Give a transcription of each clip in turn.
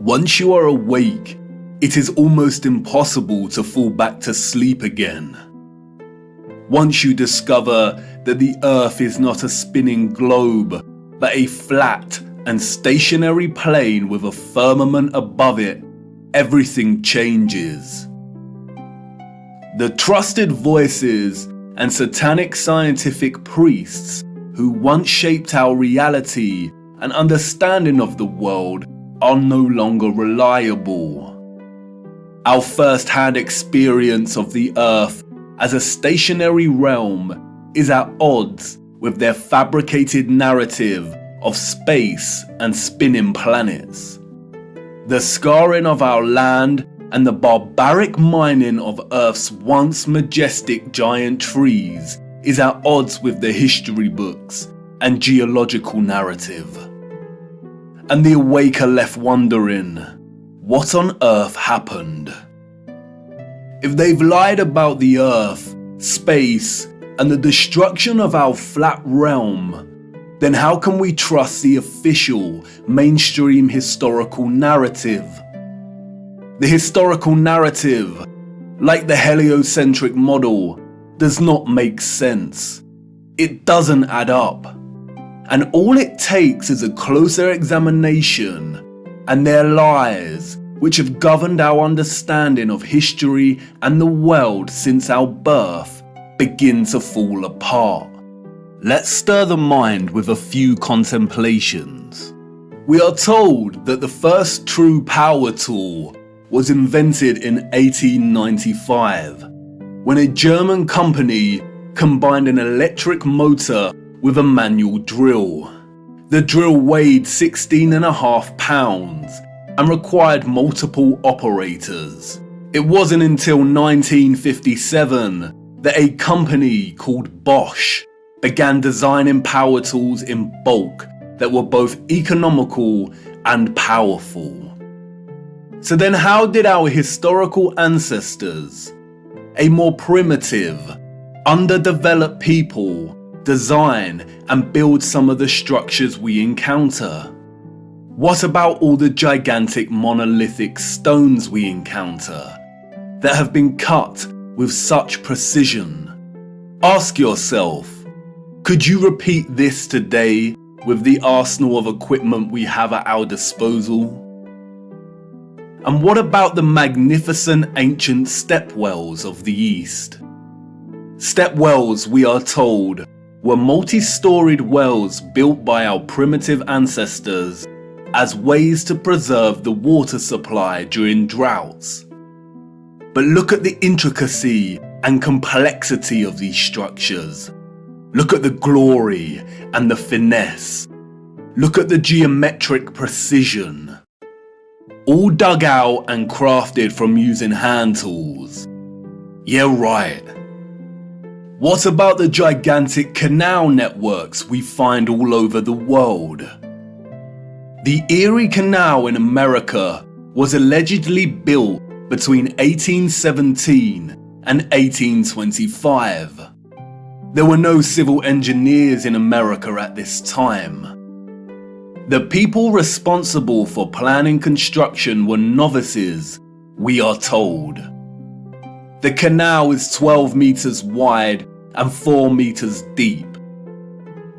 Once you are awake, it is almost impossible to fall back to sleep again. Once you discover that the Earth is not a spinning globe, but a flat and stationary plane with a firmament above it, everything changes. The trusted voices and satanic scientific priests who once shaped our reality and understanding of the world are no longer reliable. Our first-hand experience of the Earth as a stationary realm is at odds with their fabricated narrative of space and spinning planets. The scarring of our land and the barbaric mining of Earth's once majestic giant trees is at odds with the history books and geological narrative. And the awake are left wondering, what on earth happened? If they've lied about the Earth, space, and the destruction of our flat realm, then how can we trust the official, mainstream historical narrative? The historical narrative, like the heliocentric model, does not make sense. It doesn't add up. And all it takes is a closer examination, and their lies, which have governed our understanding of history and the world since our birth, begin to fall apart. Let's stir the mind with a few contemplations. We are told that the first true power tool was invented in 1895, when a German company combined an electric motor with a manual drill. The drill weighed 16.5 pounds and required multiple operators. It wasn't until 1957 that a company called Bosch began designing power tools in bulk that were both economical and powerful. So then how did our historical ancestors, a more primitive, underdeveloped people, design and build some of the structures we encounter? What about all the gigantic monolithic stones we encounter that have been cut with such precision? Ask yourself, could you repeat this today with the arsenal of equipment we have at our disposal? And what about the magnificent ancient stepwells of the East? Stepwells, we are told, were multi-storied wells built by our primitive ancestors as ways to preserve the water supply during droughts. But look at the intricacy and complexity of these structures. Look at the glory and the finesse. Look at the geometric precision. All dug out and crafted from using hand tools. Yeah, right. What about the gigantic canal networks we find all over the world? The Erie Canal in America was allegedly built between 1817 and 1825. There were no civil engineers in America at this time. The people responsible for planning construction were novices, we are told. The canal is 12 meters wide and 4 meters deep.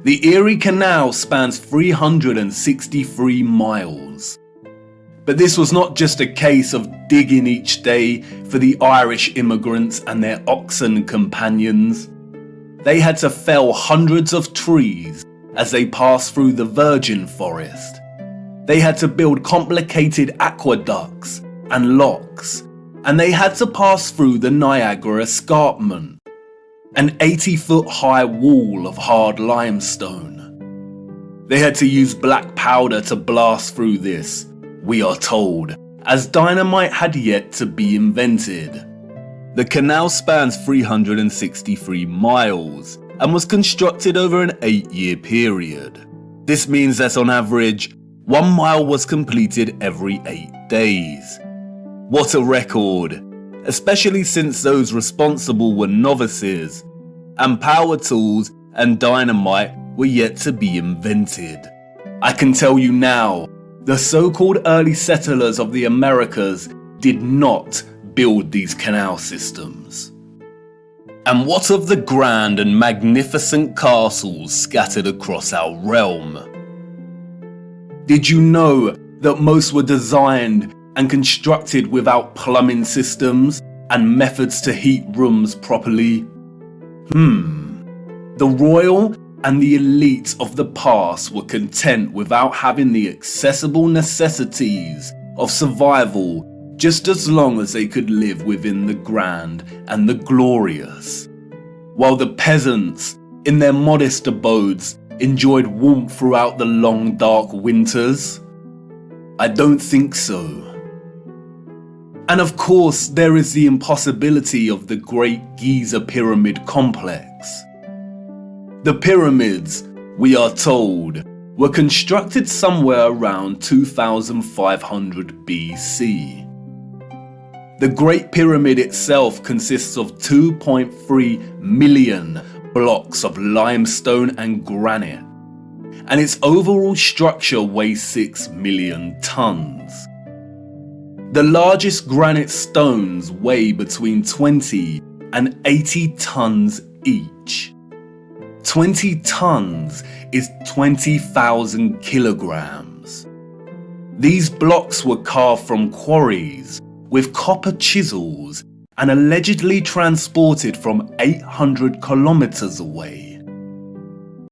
The Erie Canal spans 363 miles. But this was not just a case of digging each day for the Irish immigrants and their oxen companions. They had to fell hundreds of trees as they passed through the virgin forest. They had to build complicated aqueducts and locks, and they had to pass through the Niagara Escarpment, an 80-foot high wall of hard limestone. They had to use black powder to blast through this, we are told, as dynamite had yet to be invented. The canal spans 363 miles and was constructed over an 8-year period. This means that on average, 1 mile was completed every 8 days. What a record, especially since those responsible were novices, and power tools and dynamite were yet to be invented. I can tell you now, The so-called early settlers of the Americas did not build these canal systems. And what of the grand and magnificent castles scattered across our realm? Did you know that most were designed and constructed without plumbing systems and methods to heat rooms properly? The royal and the elite of the past were content without having the accessible necessities of survival, just as long as they could live within the grand and the glorious, while the peasants, in their modest abodes, enjoyed warmth throughout the long dark winters? I don't think so. And of course, there is the impossibility of the Great Giza Pyramid Complex. The pyramids, we are told, were constructed somewhere around 2500 BC. The Great Pyramid itself consists of 2.3 million blocks of limestone and granite, and its overall structure weighs 6 million tons. The largest granite stones weigh between 20 and 80 tons each. 20 tons is 20,000 kilograms. These blocks were carved from quarries with copper chisels and allegedly transported from 800 kilometers away.